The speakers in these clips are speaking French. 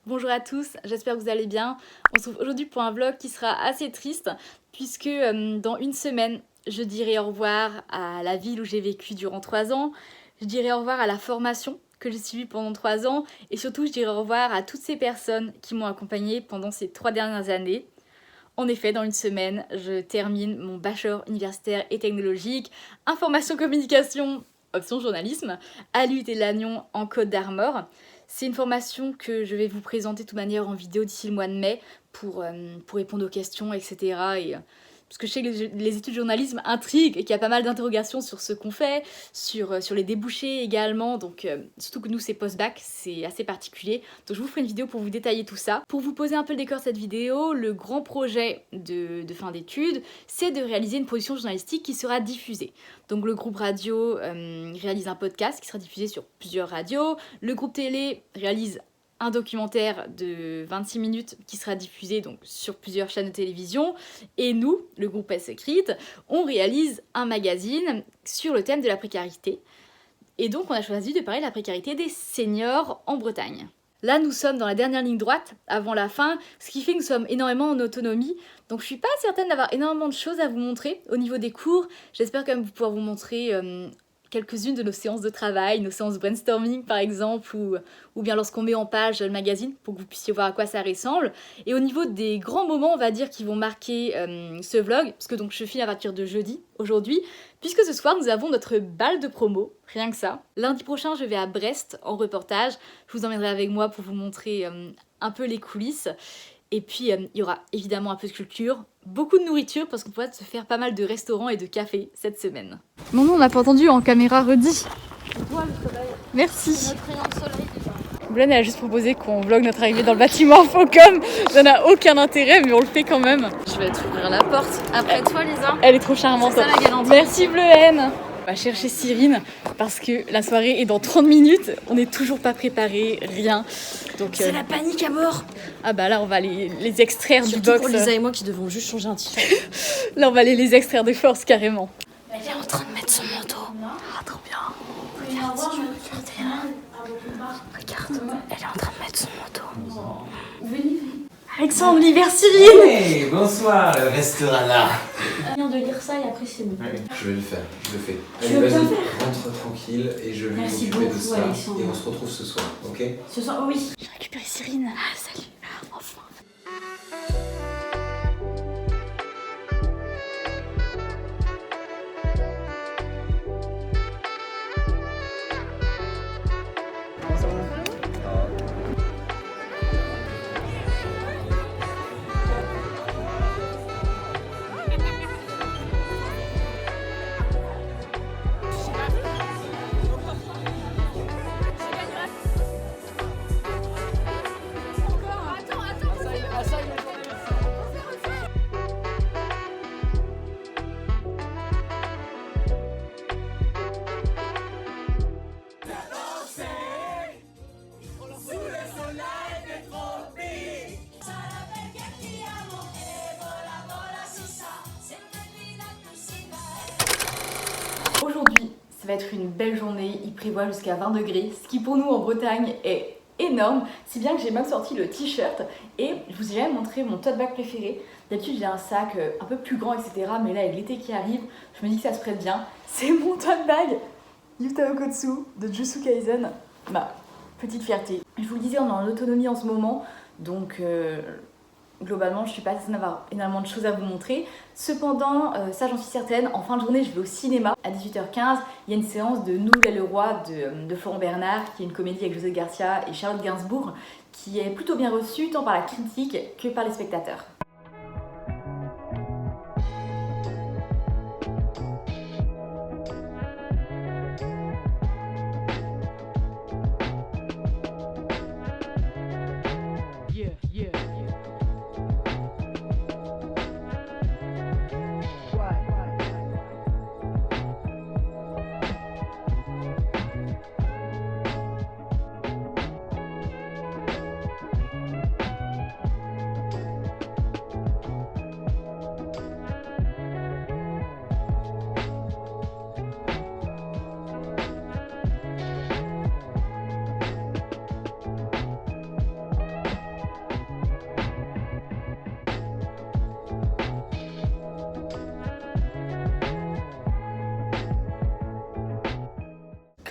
Bonjour à tous, j'espère que vous allez bien. On se retrouve aujourd'hui pour un vlog qui sera assez triste puisque dans une semaine, je dirai au revoir à la ville où j'ai vécu durant 3 ans, je dirai au revoir à la formation que j'ai suivie pendant 3 ans et surtout je dirai au revoir à toutes ces personnes qui m'ont accompagnée pendant ces 3 dernières années. En effet, dans une semaine, je termine mon bachelor universitaire et technologique, information communication, option journalisme, à l'UT de Lannion en Côte d'Armor. C'est une formation que je vais vous présenter de toute manière en vidéo d'ici le mois de mai pour répondre aux questions, etc. Parce que je sais que les études de journalisme intriguent et qu'il y a pas mal d'interrogations sur ce qu'on fait, sur les débouchés également. Donc, surtout que nous, c'est post-bac, c'est assez particulier. Donc, je vous ferai une vidéo pour vous détailler tout ça. Pour vous poser un peu le décor de cette vidéo, le grand projet de fin d'études, c'est de réaliser une production journalistique qui sera diffusée. Donc, le groupe radio réalise un podcast qui sera diffusé sur plusieurs radios. Le groupe télé réalise un documentaire de 26 minutes qui sera diffusé donc sur plusieurs chaînes de télévision. Et nous, le groupe S-Écrite, on réalise un magazine sur le thème de la précarité. Et donc on a choisi de parler de la précarité des seniors en Bretagne. Là, nous sommes dans la dernière ligne droite, avant la fin, ce qui fait que nous sommes énormément en autonomie. Donc je suis pas certaine d'avoir énormément de choses à vous montrer au niveau des cours. J'espère quand même pouvoir vous montrer quelques-unes de nos séances de travail, nos séances de brainstorming par exemple, ou bien lorsqu'on met en page le magazine pour que vous puissiez voir à quoi ça ressemble. Et au niveau des grands moments, on va dire, qui vont marquer ce vlog, parce que donc je finis à partir de jeudi, aujourd'hui, puisque ce soir nous avons notre bal de promo, rien que ça. Lundi prochain, je vais à Brest en reportage, je vous emmènerai avec moi pour vous montrer un peu les coulisses. Et puis, il y aura évidemment un peu de culture, beaucoup de nourriture, parce qu'on pourra se faire pas mal de restaurants et de cafés cette semaine. Mon nom, on n'a pas entendu en caméra redit. Merci. Notre rayon de soleil déjà. Blaine, elle a juste proposé qu'on vlog notre arrivée dans le bâtiment Infocom. Ça n'a aucun intérêt, mais on le fait quand même. Je vais t'ouvrir la porte. Après toi, Lisa. Elle est trop charmante. C'est ça la galanterie. Merci Bleuhen. On va chercher Cyrine parce que la soirée est dans 30 minutes. On n'est toujours pas préparé, rien. Donc, C'est la panique à mort. Ah bah là, on va les extraire Surtout du box. pour Lisa et moi qui devons juste changer un t-shirt. Là, on va les extraire de force carrément. Elle est en train de mettre son manteau. Ah, trop bien. Regarde, regarde. Elle est en train de mettre son manteau. Alexandre, l'hiver Cyrine. Hey, bonsoir, le restaurant là. Je viens de lire ça et après c'est bon. Ouais, je vais le faire, je le fais. Tu Allez, veux vas-y, bien faire rentre tranquille et je vais Merci m'occuper de beaucoup, ça. Alexandre. Et on se retrouve ce soir, ok? Ce soir, oui. J'ai récupéré Cyrine. Ah, salut. Enfin. Aujourd'hui, ça va être une belle journée, il prévoit jusqu'à 20 degrés, ce qui pour nous en Bretagne est énorme, si bien que j'ai même sorti le t-shirt et je vous ai jamais montré mon tote bag préféré. D'habitude j'ai un sac un peu plus grand, etc. Mais là avec l'été qui arrive, je me dis que ça se prête bien. C'est mon tote bag Yuta Okotsu de Jujutsu Kaisen, ma petite fierté. Je vous le disais, on est en autonomie en ce moment, donc globalement, je suis pas certaine d'avoir énormément de choses à vous montrer. Cependant, ça j'en suis certaine, en fin de journée, je vais au cinéma. À 18h15, il y a une séance de Nous et le roi de Florent Bernard, qui est une comédie avec José Garcia et Charlotte Gainsbourg, qui est plutôt bien reçue tant par la critique que par les spectateurs.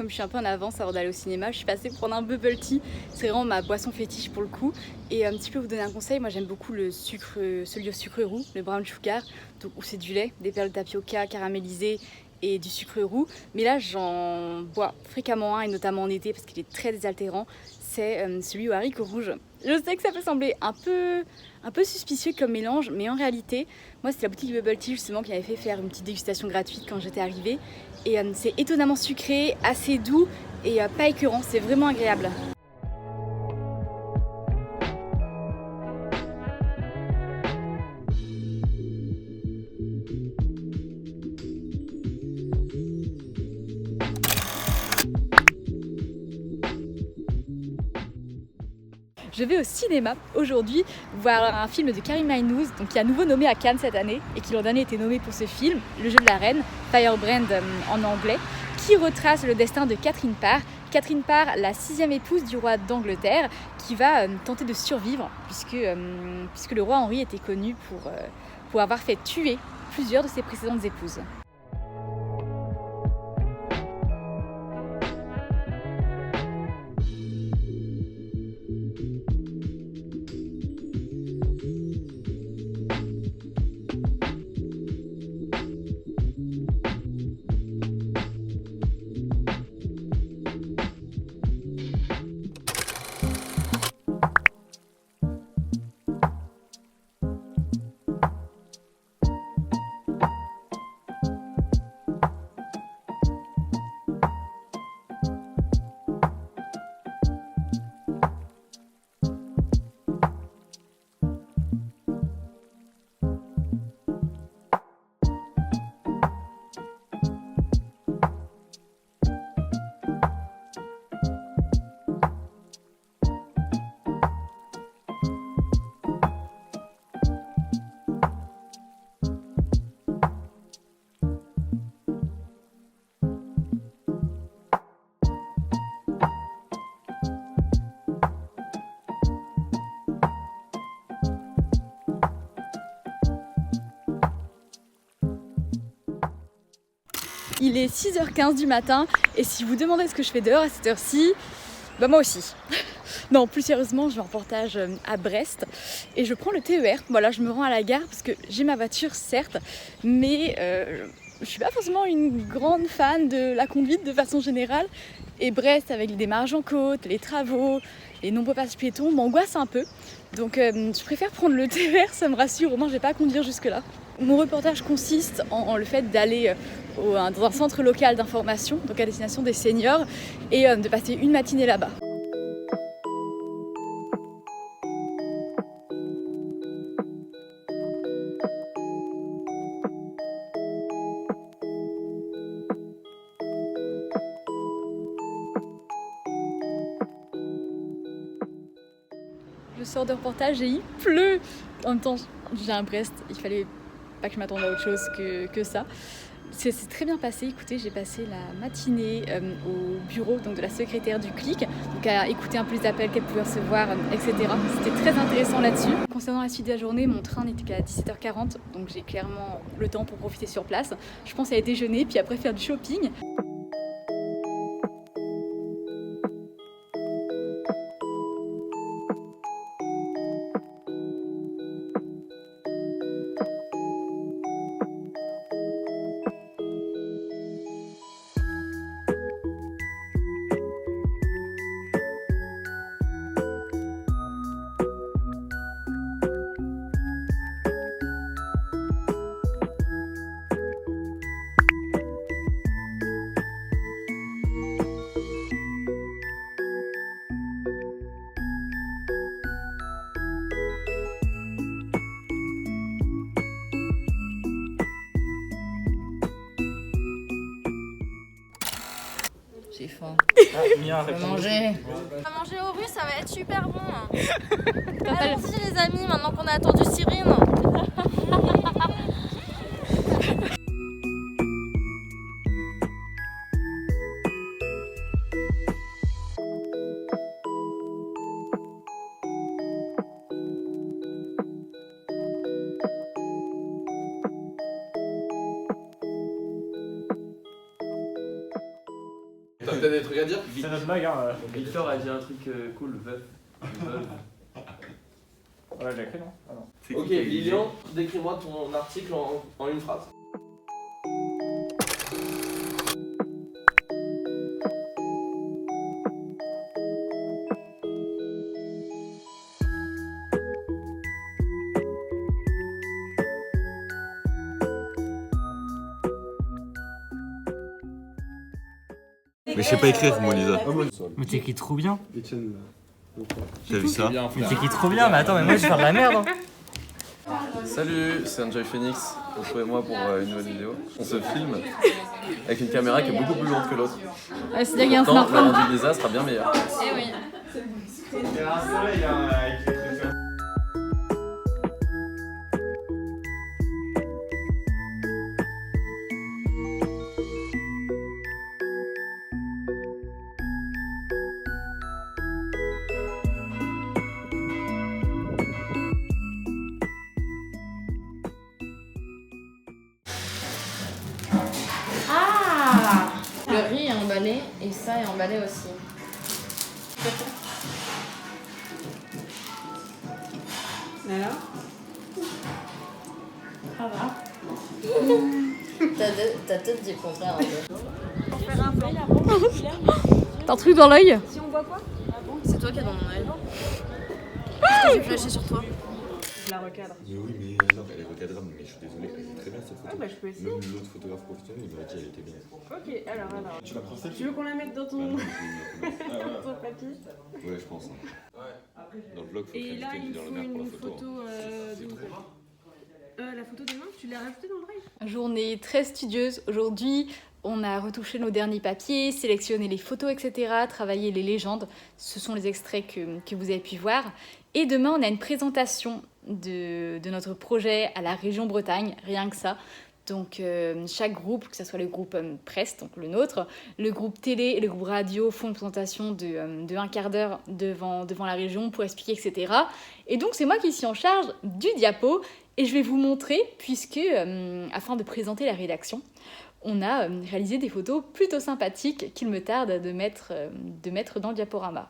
comme je suis un peu en avance avant d'aller au cinéma, je suis passée prendre un bubble tea. C'est vraiment ma boisson fétiche pour le coup. Et un petit peu vous donner un conseil, moi j'aime beaucoup le sucre, celui au sucre roux, le brown sugar, donc où c'est du lait, des perles de tapioca caramélisées et du sucre roux. Mais là j'en bois fréquemment un, et notamment en été parce qu'il est très désaltérant. C'est celui aux haricots rouges. Je sais que ça peut sembler un peu suspicieux comme mélange, mais en réalité, moi c'est la boutique Bubble Tea justement qui m'avait fait faire une petite dégustation gratuite quand j'étais arrivée. Et c'est étonnamment sucré, assez doux et pas écœurant, c'est vraiment agréable. Je vais au cinéma aujourd'hui voir un film de Karim Aynouz, donc qui est à nouveau nommé à Cannes cette année et qui l'an dernier était nommé pour ce film, Le jeu de la reine, Firebrand en anglais, qui retrace le destin de Catherine Parr. Catherine Parr, la 6e épouse du roi d'Angleterre, qui va tenter de survivre puisque le roi Henri était connu pour avoir fait tuer plusieurs de ses précédentes épouses. Il est 6h15 du matin et si vous demandez ce que je fais dehors à cette heure-ci, bah moi aussi. Non, plus sérieusement, je vais en reportage à Brest et je prends le TER. Voilà, je me rends à la gare parce que j'ai ma voiture certes, mais je suis pas forcément une grande fan de la conduite de façon générale. Et Brest, avec les démarches en côte, les travaux, les nombreux passages piétons, m'angoisse un peu. Donc je préfère prendre le TER, ça me rassure, au moins j'ai pas à conduire jusque-là. Mon reportage consiste en le fait d'aller dans un centre local d'information, donc à destination des seniors, et de passer une matinée là-bas. Je sors de reportage et il pleut. En même temps, j'ai un Brest, il fallait pas que je m'attende à autre chose que ça. C'est très bien passé, écoutez, j'ai passé la matinée au bureau donc, de la secrétaire du CLIC, donc à écouter un peu les appels qu'elle pouvait recevoir, etc. C'était très intéressant là-dessus. Concernant la suite de la journée, mon train n'était qu'à 17h40, donc j'ai clairement le temps pour profiter sur place. Je pense aller déjeuner, puis après faire du shopping. J'ai faim. Mia, On va manger. On va manger aux rues, ça va être super bon. Allons-y les amis, maintenant qu'on a attendu Cyrine. T'as peut-être des trucs à dire? C'est notre blague, hein. Victor a dit un truc cool, veuf. Voilà, j'ai écrit, non? Ah non. Ok, Lilian, décris-moi ton article en une phrase. Mais je sais pas écrire, moi, Lisa. Mais t'écris trop bien. J'ai vu ça. Mais t'écris trop bien, mais attends, mais moi je vais faire de la merde. Salut, c'est Enjoy Phoenix. Retrouvez-moi pour une nouvelle vidéo. On se filme avec une caméra qui est beaucoup plus lourde que l'autre. Ouais, c'est-à-dire qu'il y a un Pourtant, le smartphone. rendu de Lisa sera bien meilleur. Eh oui. Il y a un soleil avec les trucs. Ah, le riz est emballé et ça est emballé aussi. Alors? Ça va. T'as tête du contraire un peu. T'as un truc dans l'œil? C'est toi qui as dans mon œil. Parce que j'ai flashé sur toi. Je la recadre. Mais oui, mais non, elle est recadrable, mais je suis désolé, elle est très bien cette photo. Ah bah je peux essayer. Même l'autre photographe professionnel, il m'a dit elle était bien. Ok, alors. Tu la prends celle Tu veux qu'on la mette dans ton, Bah non, je vais la mettre. ton papier? Ouais, je pense. Hein. Dans le vlog, faut Et là, que il dans le faut mer pour la une photo. photo la photo des mains, tu l'as rajoutée dans le drive? Journée très studieuse. Aujourd'hui, on a retouché nos derniers papiers, sélectionné les photos, etc., travaillé les légendes. Ce sont les extraits que vous avez pu voir. Et demain, on a une présentation de notre projet à la région Bretagne, rien que ça. Donc chaque groupe, que ce soit le groupe presse, donc le nôtre, le groupe télé et le groupe radio font une présentation de un quart d'heure devant la région pour expliquer, etc. Et donc c'est moi qui suis en charge du diapo et je vais vous montrer, puisque afin de présenter la rédaction, on a réalisé des photos plutôt sympathiques qu'il me tarde de mettre dans le diaporama.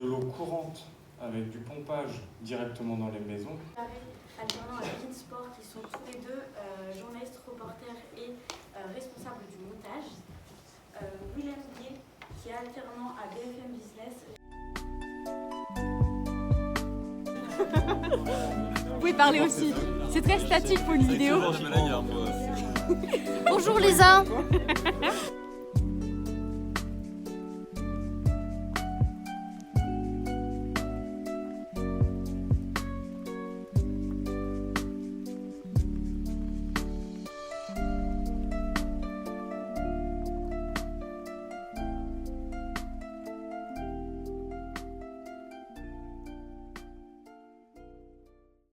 De l'eau courante avec du pompage directement dans les maisons. Alternant à Kinsport, qui sont tous les deux journalistes, reporters et responsables du montage. Willem Gué, qui est alternant à BFM Business. Vous pouvez parler aussi. C'est très statique pour une vidéo. Bonjour Lisa.